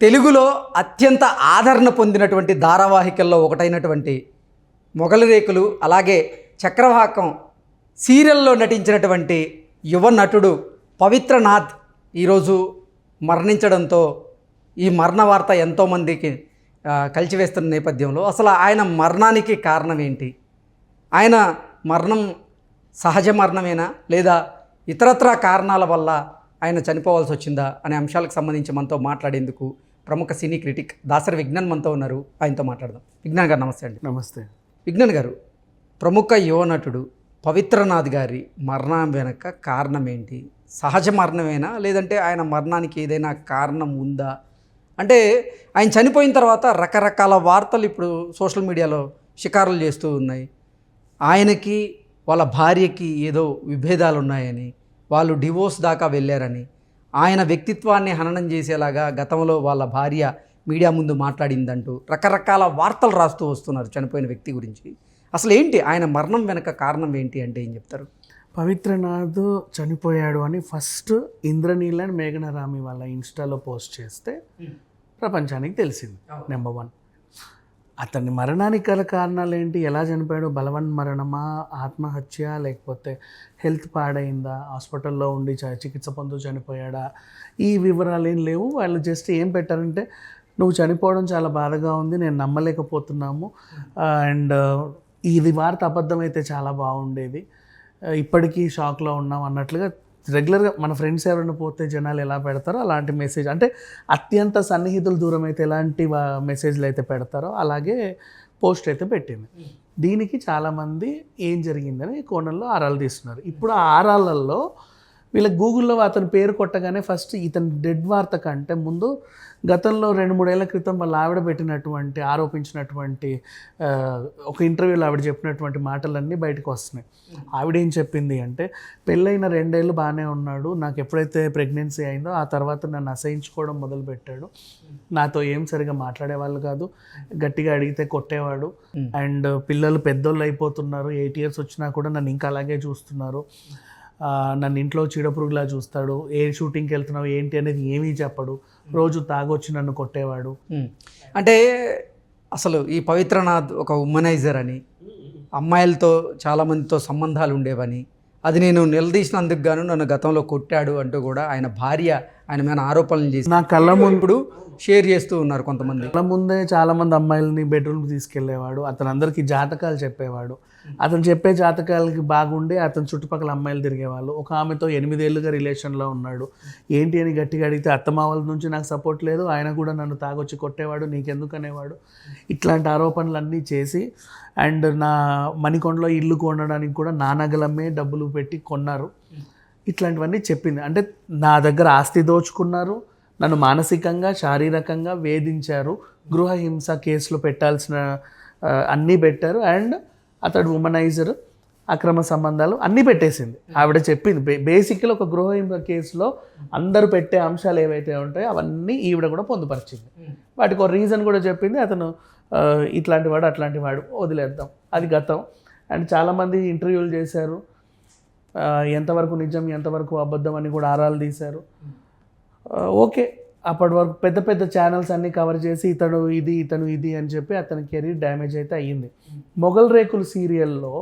తెలుగులో అత్యంత ఆదరణ పొందినటువంటి ధారావాహికల్లో ఒకటైనటువంటి మొగలి రేకులు, అలాగే చక్రవాకం సీరియల్లో నటించినటువంటి యువ నటుడు పవిత్రనాథ్ ఈరోజు మరణించడంతో ఈ మరణ వార్త ఎంతోమందికి కలిచివేస్తున్న నేపథ్యంలో అసలు ఆయన మరణానికి కారణం ఏంటి? ఆయన మరణం సహజ మరణమేనా లేదా ఇతరత్రా కారణాల వల్ల ఆయన చనిపోవాల్సి వచ్చిందా అనే అంశాలకు సంబంధించి మనతో మాట్లాడేందుకు ప్రముఖ సినీ క్రిటిక్ దాసరి విజ్ఞాన్ మనతో ఉన్నారు. ఆయనతో మాట్లాడదాం. విజ్ఞాన్ గారు నమస్తే అండి. నమస్తే. విజ్ఞాన్ గారు, ప్రముఖ యువ నటుడు పవిత్రనాథ్ గారి మరణం వెనక కారణం ఏంటి? సహజ మరణమేనా లేదంటే ఆయన మరణానికి ఏదైనా కారణం ఉందా? అంటే ఆయన చనిపోయిన తర్వాత రకరకాల వార్తలు ఇప్పుడు సోషల్ మీడియాలో షికారులు చేస్తూ ఉన్నాయి. ఆయనకి వాళ్ళ భార్యకి ఏదో విభేదాలు ఉన్నాయని, వాళ్ళు డివోర్స్ దాకా వెళ్ళారని, ఆయన వ్యక్తిత్వాన్ని హననం చేసేలాగా గతంలో వాళ్ళ భార్య మీడియా ముందు మాట్లాడిందంటూ రకరకాల వార్తలు రాస్తూ వస్తున్నారు చనిపోయిన వ్యక్తి గురించి. అసలు ఏంటి ఆయన మరణం వెనక కారణం ఏంటి అంటే ఏం చెప్తారు? పవిత్రనాథ్ చనిపోయాడు అని ఫస్ట్ ఇంద్రనీల్ అండ్ మేఘన రామి వాళ్ళ ఇన్స్టాలో పోస్ట్ చేస్తే ప్రపంచానికి తెలిసింది. నెంబర్ 1. అతని మరణానికి గల కారణాలు ఏంటి? ఎలా చనిపోయాడు? బలవన్ మరణమా, ఆత్మహత్య, లేకపోతే హెల్త్ పాడైందా, హాస్పిటల్లో ఉండి చికిత్స పొందుతూ చనిపోయాడా? ఈ వివరాలు ఏం లేవు. వాళ్ళు జస్ట్ ఏం పెట్టారంటే, నువ్వు చనిపోవడం చాలా బాధగా ఉంది, నేను నమ్మలేకపోతున్నాము, అండ్ ఇది వార్త అబద్ధమైతే చాలా బాగుండేది, ఇప్పటికీ షాక్లో ఉన్నాం అన్నట్లుగా రెగ్యులర్గా మన ఫ్రెండ్స్ ఎవరైనా పోతే జనాలు ఎలా పెడతారో అలాంటి మెసేజ్, అంటే అత్యంత సన్నిహితులు దూరం అయితే ఎలాంటి మెసేజ్లు అయితే పెడతారో అలాగే పోస్ట్ అయితే పెట్టింది. దీనికి చాలామంది ఏం జరిగిందని కోణంలో ఆరాలు తీస్తున్నారు. ఇప్పుడు ఆ ఆరాలలో వీళ్ళకి గూగుల్లో అతని పేరు కొట్టగానే ఫస్ట్ ఇతని డెడ్ వార్త కంటే ముందు గతంలో 2-3 ఏళ్ల క్రితం వాళ్ళ ఆవిడ పెట్టినటువంటి ఆరోపించినటువంటి ఒక ఇంటర్వ్యూలో ఆవిడ చెప్పినటువంటి మాటలన్నీ బయటకు వస్తున్నాయి. ఆవిడ ఏం చెప్పింది అంటే, పెళ్ళైన 2 ఏళ్ళు బాగానే ఉన్నాడు, నాకు ఎప్పుడైతే ప్రెగ్నెన్సీ అయిందో ఆ తర్వాత నన్ను అసహించుకోవడం మొదలుపెట్టాడు, నాతో ఏం సరిగా మాట్లాడేవాళ్ళు కాదు, గట్టిగా అడిగితే కొట్టేవాడు, అండ్ పిల్లలు పెద్దోళ్ళు అయిపోతున్నారు, 8 years వచ్చినా కూడా నన్ను ఇంకా అలాగే చూస్తున్నారు, నన్ను ఇంట్లో చీడపురుగులా చూస్తాడు, ఏ షూటింగ్కి వెళ్తున్నావు ఏంటి అనేది ఏమీ చెప్పడు, రోజు తాగొచ్చి నన్ను కొట్టేవాడు. అంటే అసలు ఈ పవిత్రనాథ్ ఒక ఉమనైజర్ అని, అమ్మాయిలతో చాలామందితో సంబంధాలు ఉండేవని, అది నేను నిలదీసినందుకు గాను నన్ను గతంలో కొట్టాడు అంటూ కూడా ఆయన భార్య ఆయన మీద ఆరోపణలు చేసి నా కళ్ళ ముందు ఇప్పుడు షేర్ చేస్తూ ఉన్నారు కొంతమంది. కళ్ళ ముందే చాలామంది అమ్మాయిలని బెడ్రూమ్కి తీసుకెళ్లేవాడు, అతను అందరికీ జాతకాలు చెప్పేవాడు, అతను చెప్పే జాతకాలకి బాగుండి అతను చుట్టుపక్కల అమ్మాయిలు తిరిగేవాళ్ళు. ఒక ఆమెతో 8 ఏళ్ళుగా రిలేషన్లో ఉన్నాడు, ఏంటి అని గట్టిగా అడిగితే అత్తమావల నుంచి నాకు సపోర్ట్ లేదు, ఆయన కూడా నన్ను తాగొచ్చి కొట్టేవాడు, నీకెందుకు అనేవాడు, ఇట్లాంటి ఆరోపణలన్నీ చేసి, అండ్ నా మణికొండలో ఇల్లు కొనడానికి కూడా నా నగలమ్మే డబ్బులు పెట్టి కొన్నారు, ఇట్లాంటివన్నీ చెప్పింది. అంటే నా దగ్గర ఆస్తి దోచుకున్నారు, నన్ను మానసికంగా శారీరకంగా వేధించారు, గృహహింస కేసులు పెట్టాల్సిన అన్నీ పెట్టారు, అండ్ అతడు ఉమనైజర్, అక్రమ సంబంధాలు అన్నీ పెట్టేసింది. ఆవిడ చెప్పింది బేసిక్గా ఒక గృహహింస కేసులో అందరూ పెట్టే అంశాలు ఏవైతే ఉంటాయో అవన్నీ ఈవిడ కూడా పొందుపరిచింది. వాటికి ఒక రీజన్ కూడా చెప్పింది, అతను ఇట్లాంటి వాడు అట్లాంటి వాడు, వదిలేద్దాం, అది గతం. అండ్ చాలామంది ఇంటర్వ్యూలు చేశారు, ఎంతవరకు నిజం ఎంతవరకు అబద్ధం అని కూడా ఆరాలు తీశారు. ఓకే, అప్పటి వరకు పెద్ద పెద్ద ఛానల్స్ అన్నీ కవర్ చేసి ఇతను ఇది అని చెప్పి అతని కెరీర్ డ్యామేజ్ అయితే అయ్యింది. మొగల్ రేకులు సీరియల్లో,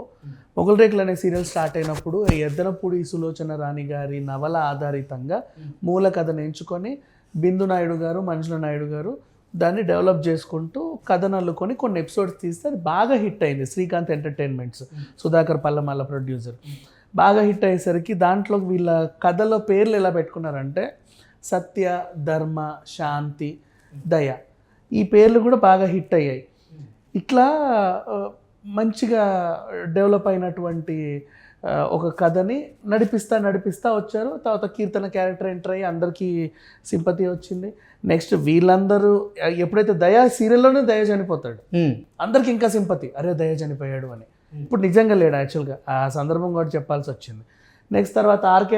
మొగల్ రేకులు అనే సీరియల్ స్టార్ట్ అయినప్పుడు ఎద్దనపూడి సులోచన రాణి గారి నవల ఆధారితంగా మూల కథను ఎంచుకొని బిందు నాయుడు గారు, మంజుల నాయుడు గారు దాన్ని డెవలప్ చేసుకుంటూ కథను అల్లుకొని కొన్ని ఎపిసోడ్స్ తీస్తే అది బాగా హిట్ అయింది. శ్రీకాంత్ ఎంటర్టైన్మెంట్స్, సుధాకర్ పల్లమాల ప్రొడ్యూసర్, బాగా హిట్ అయ్యేసరికి దాంట్లో వీళ్ళ కథలో పేర్లు ఎలా పెట్టుకున్నారంటే సత్య, ధర్మ, శాంతి, దయ, ఈ పేర్లు కూడా బాగా హిట్ అయ్యాయి. ఇట్లా మంచిగా డెవలప్ అయినటువంటి ఒక కథని నడిపిస్తా వచ్చారు. తర్వాత కీర్తన క్యారెక్టర్ ఎంటర్ అయ్యి అందరికీ సింపతి వచ్చింది. నెక్స్ట్ వీళ్ళందరూ ఎప్పుడైతే దయ సీరియల్లోనే దయ చనిపోతాడు, అందరికి ఇంకా సింపతి, అరే దయ చనిపోయాడు అని. ఇప్పుడు నిజంగా లేడు, యాక్చువల్గా ఆ సందర్భం కూడా చెప్పాల్సి వచ్చింది. నెక్స్ట్ తర్వాత ఆర్కే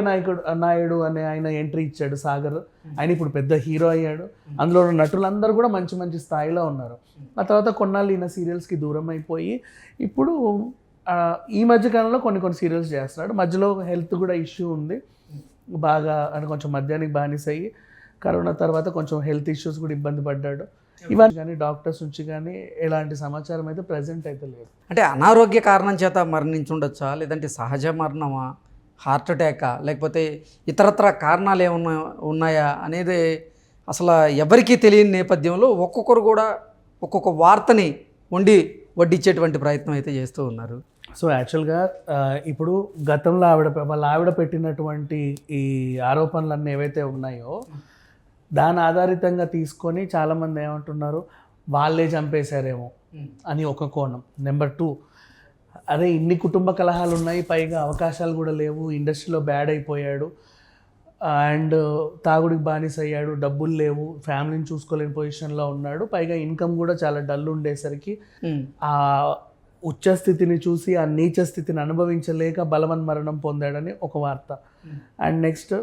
నాయుడు అనే ఆయన ఎంట్రీ ఇచ్చాడు, సాగర్, ఆయన ఇప్పుడు పెద్ద హీరో అయ్యాడు. అందులో నటులందరూ కూడా మంచి మంచి స్థాయిలో ఉన్నారు. ఆ తర్వాత కొన్నాళ్ళు ఈయన సీరియల్స్కి దూరం అయిపోయి ఇప్పుడు ఈ మధ్యకాలంలో కొన్ని సీరియల్స్ చేస్తున్నాడు. మధ్యలో హెల్త్ కూడా ఇష్యూ ఉంది బాగా, అని కొంచెం మద్యానికి బానిస అయ్యి కరోనా తర్వాత కొంచెం హెల్త్ ఇష్యూస్ కూడా ఇబ్బంది పడ్డాడు. ఇవన్నీ కానీ డాక్టర్స్ నుంచి కానీ ఎలాంటి సమాచారం అయితే ప్రజెంట్ అయితే లేదు. అంటే అనారోగ్య కారణం చేత మరణించుండొచ్చా, లేదంటే సహజ మరణమా, హార్ట్ అటాకా, లేకపోతే ఇతరత్ర కారణాలు ఏమన్నా ఉన్నాయా అనేది అసలు ఎవరికీ తెలియని నేపథ్యంలో ఒక్కొక్కరు కూడా ఒక్కొక్క వార్తని వడ్డించేటువంటి ప్రయత్నం అయితే చేస్తూ ఉన్నారు. సో యాక్చువల్గా ఇప్పుడు గతంలో వాళ్ళ ఆవిడ పెట్టినటువంటి ఈ ఆరోపణలన్నీ ఏవైతే ఉన్నాయో దాని ఆధారితంగా తీసుకొని చాలామంది ఏమంటున్నారు, వాళ్ళే చంపేశారేమో అని ఒక కోణం. నెంబర్ 2, అదే ఇన్ని కుటుంబ కలహాలు ఉన్నాయి, పైగా అవకాశాలు కూడా లేవు, ఇండస్ట్రీలో బ్యాడ్ అయిపోయాడు, అండ్ తాగుడికి బానిస అయ్యాడు, డబ్బులు లేవు, ఫ్యామిలీని చూసుకోలేని పొజిషన్లో ఉన్నాడు, పైగా ఇన్కమ్ కూడా చాలా డల్ ఉండేసరికి ఆ ఉచ్చ స్థితిని చూసి ఆ నీచ స్థితిని అనుభవించలేక బలవన్మరణం పొందాడని ఒక వార్త. అండ్ నెక్స్ట్,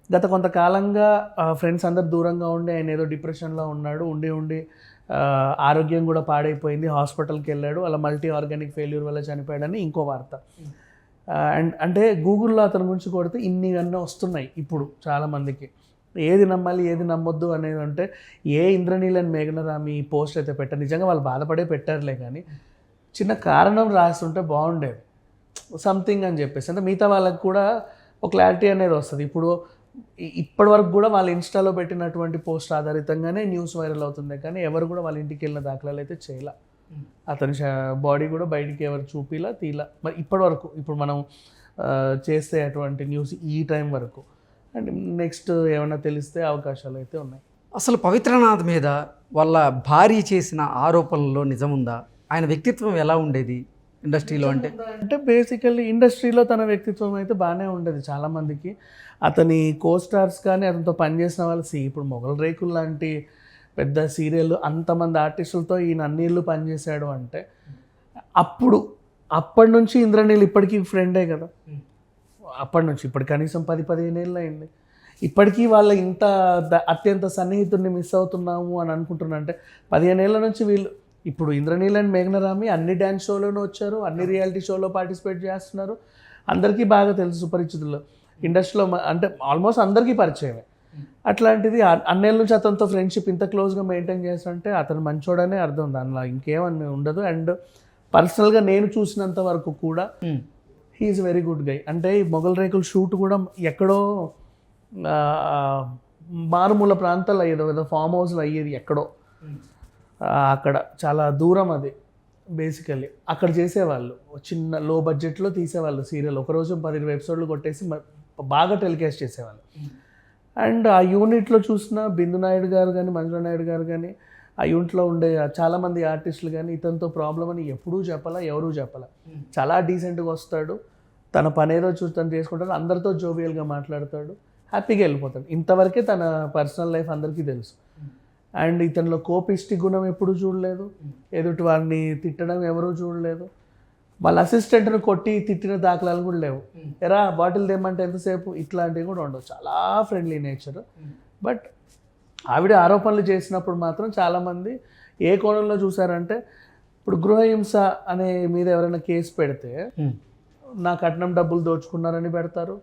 గత కొంతకాలంగా ఫ్రెండ్స్ అందరు దూరంగా ఉండి ఆయన ఏదో డిప్రెషన్లో ఉన్నాడు, ఉండి ఆరోగ్యం కూడా పాడైపోయింది, హాస్పిటల్కి వెళ్ళాడు, అలా మల్టీ ఆర్గానిక్ ఫెయిల్యూర్ వల్ల చనిపోయాడని ఇంకో వార్త. అండ్ అంటే గూగుల్లో అతని గురించి కొడితే ఇన్ని అన్నీ వస్తున్నాయి ఇప్పుడు చాలామందికి. ఏది నమ్మాలి ఏది నమ్మొద్దు అనేది అంటే ఏ ఇంద్రనీల్ మేఘనరామి ఈ పోస్ట్ అయితే పెట్టారు, నిజంగా వాళ్ళు బాధపడే పెట్టారులే, కానీ చిన్న కారణం రాస్తుంటే బాగుండేది సంథింగ్ అని చెప్పేసి, అంటే మిగతా వాళ్ళకి కూడా ఒక క్లారిటీ అనేది వస్తుంది. ఇప్పుడు ఇప్పటి వరకు కూడా వాళ్ళ ఇన్స్టాలో పెట్టినటువంటి పోస్ట్ ఆధారితంగానే న్యూస్ వైరల్ అవుతుంది, కానీ ఎవరు కూడా వాళ్ళ ఇంటికి వెళ్ళిన దాఖలాలు అయితే చేయలే, అతని బాడీ కూడా బయటికి ఎవరు చూపిలా తీలా మరి ఇప్పటి వరకు. ఇప్పుడు మనం చేస్తే అటువంటి న్యూస్ ఈ టైం వరకు, అండ్ నెక్స్ట్ ఏమైనా తెలిస్తే అవకాశాలు అయితే ఉన్నాయి. అసలు పవిత్రనాథ్ మీద వాళ్ళ భార్య చేసిన ఆరోపణల్లో నిజముందా? ఆయన వ్యక్తిత్వం ఎలా ఉండేది ఇండస్ట్రీలో? అంటే బేసికల్లీ ఇండస్ట్రీలో తన వ్యక్తిత్వం అయితే బాగానే ఉండేది చాలామందికి. అతని కోస్టార్స్ కానీ అతనితో పనిచేసిన వాళ్ళు ఇప్పుడు మొగల్ రేకులు లాంటి పెద్ద సీరియల్ అంతమంది ఆర్టిస్టులతో ఈయన అన్నిళ్ళు పనిచేశాడు అంటే అప్పటి నుంచి ఇంద్రనీల్ ఇప్పటికీ ఫ్రెండే కదా. అప్పటి నుంచి ఇప్పటి కనీసం 10-15 ఏళ్ళు అయింది. ఇప్పటికీ వాళ్ళ ఇంత అత్యంత సన్నిహితుడిని మిస్ అవుతున్నాము అని అనుకుంటున్నా అంటే 15 ఏళ్ళ నుంచి వీళ్ళు. ఇప్పుడు ఇంద్రనీల్ అండ్ మేఘనరామి అన్ని డ్యాన్స్ షోలోనూ వచ్చారు, అన్ని రియాలిటీ షోలో పార్టిసిపేట్ చేస్తున్నారు, అందరికీ బాగా తెలుసు, సుపరిచితులు ఇండస్ట్రీలో, అంటే ఆల్మోస్ట్ అందరికీ పరిచయమే. అట్లాంటిది అన్నేళ్ళ నుంచి అతనితో ఫ్రెండ్షిప్ ఇంత క్లోజ్గా మెయింటైన్ చేస్తుంటే అతను మంచోడనే అర్థం, దానిలో ఇంకేమన్నా ఉండదు. అండ్ పర్సనల్గా నేను చూసినంత వరకు కూడా హీఈస్ వెరీ గుడ్ గై. అంటే ఈ మొగల్ రేకుల షూట్ కూడా ఎక్కడో మారుమూల ప్రాంతాల్లో ఏదో ఫామ్ హౌస్లో అయ్యేది, ఎక్కడో అక్కడ చాలా దూరం అది. బేసికల్లీ అక్కడ చేసేవాళ్ళు, చిన్న లో బడ్జెట్లో తీసేవాళ్ళు సీరియల్, ఒకరోజు 10-20 ఎపిసోడ్లు కొట్టేసి బాగా టెలికాస్ట్ చేసేవాళ్ళు. అండ్ ఆ యూనిట్లో చూసిన బిందు నాయుడు గారు కానీ మంజుల నాయుడు గారు కానీ ఆ యూనిట్లో ఉండే చాలామంది ఆర్టిస్టులు కానీ ఇతనితో ప్రాబ్లం అని ఎప్పుడూ చెప్పాలా, ఎవరూ చెప్పాలా. చాలా డీసెంట్గా వస్తాడు, తన పనేదో తను చేసుకుంటాడు, అందరితో జోవియల్గా మాట్లాడతాడు, హ్యాపీగా వెళ్ళిపోతాడు. ఇంతవరకే తన పర్సనల్ లైఫ్ అందరికీ తెలుసు. అండ్ ఇతనిలో కోపిష్టి గుణం ఎప్పుడూ చూడలేదు, ఎదుటి వారిని తిట్టడం ఎవరూ చూడలేదు, వాళ్ళ అసిస్టెంట్ని కొట్టి తిట్టిన దాఖలాలు కూడా లేవు. ఎరా బాటిల్ తెమ్మంటే ఎంతసేపు, ఇట్లాంటివి కూడా ఉండవు. చాలా ఫ్రెండ్లీ నేచర్. బట్ ఆవిడ ఆరోపణలు చేసినప్పుడు మాత్రం చాలామంది ఏ కోణంలో చూసారంటే, ఇప్పుడు గృహహింస అనే మీద ఎవరైనా కేసు పెడితే నా కట్నం డబ్బులు దోచుకున్నారని పెడతారు,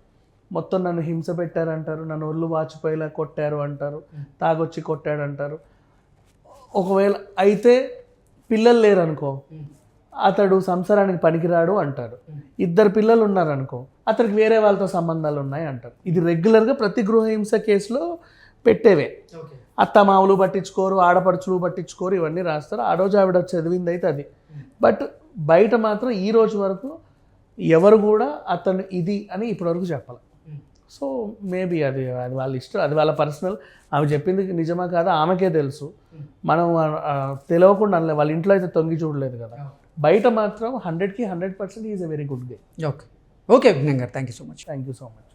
మొత్తం నన్ను హింస పెట్టారంటారు, నన్ను ఒళ్ళు వాచిపోయేలా కొట్టారు అంటారు, తాగొచ్చి కొట్టాడు అంటారు. ఒకవేళ అయితే పిల్లలు లేరనుకో, అతడు సంసారానికి పనికిరాడు అంటారు. 2 పిల్లలు ఉన్నారనుకో, అతనికి వేరే వాళ్ళతో సంబంధాలు ఉన్నాయి అంటారు. ఇది రెగ్యులర్గా ప్రతి గృహహింస కేసులో పెట్టేవే. అత్తమామలు పట్టించుకోరు, ఆడపడుచులు పట్టించుకోరు, ఇవన్నీ రాస్తారు. ఆ రోజు ఆవిడ చదివింది అయితే అది. బట్ బయట మాత్రం ఈ రోజు వరకు ఎవరు కూడా అతను ఇది అని ఇప్పటివరకు చెప్పాలి. సో మేబీ అది వాళ్ళ ఇష్టం, అది వాళ్ళ పర్సనల్. ఆమె చెప్పింది నిజమా కాదా ఆమెకే తెలుసు. మనం తెలియకుండా అనలే, వాళ్ళ ఇంట్లో అయితే తొంగి చూడలేదు కదా. బయట మాత్రం 100% ఈజ్ ఎ వెరీ గుడ్ గే. ఓకే విఘ్నం గారు, థ్యాంక్ యూ సో మచ్.